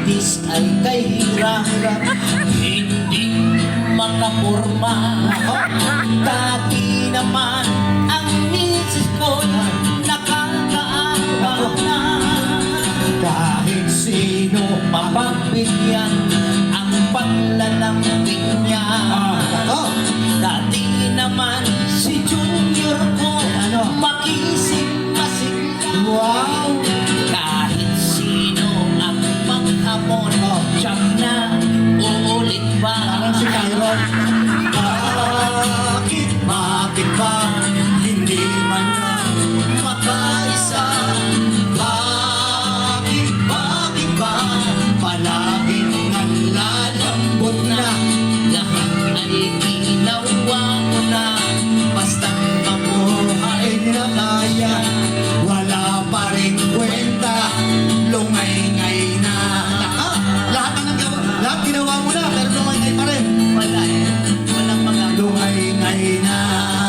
buntis ay kahirap, hindi makapurma. Dati naman ang misis ko'y nakakaawa na. Kahit sino mapagbigyan ang paglalambing niya. Dati naman si Junior ko makisip masigla. Wow! Kahit sino ang maghamon, siyang na uulit ba? Parang si Kyron. Bakit ba hindi man na makaisa? Bakit ba palaging nalalambot na? Lahat ay ginawa mo na, basta't mabuhay na kaya. Wala pa rin kwenta, lumay-ngay na. Lahat ginawa mo na, pero lumay pa rin. Wala eh, walang mga Lumay na.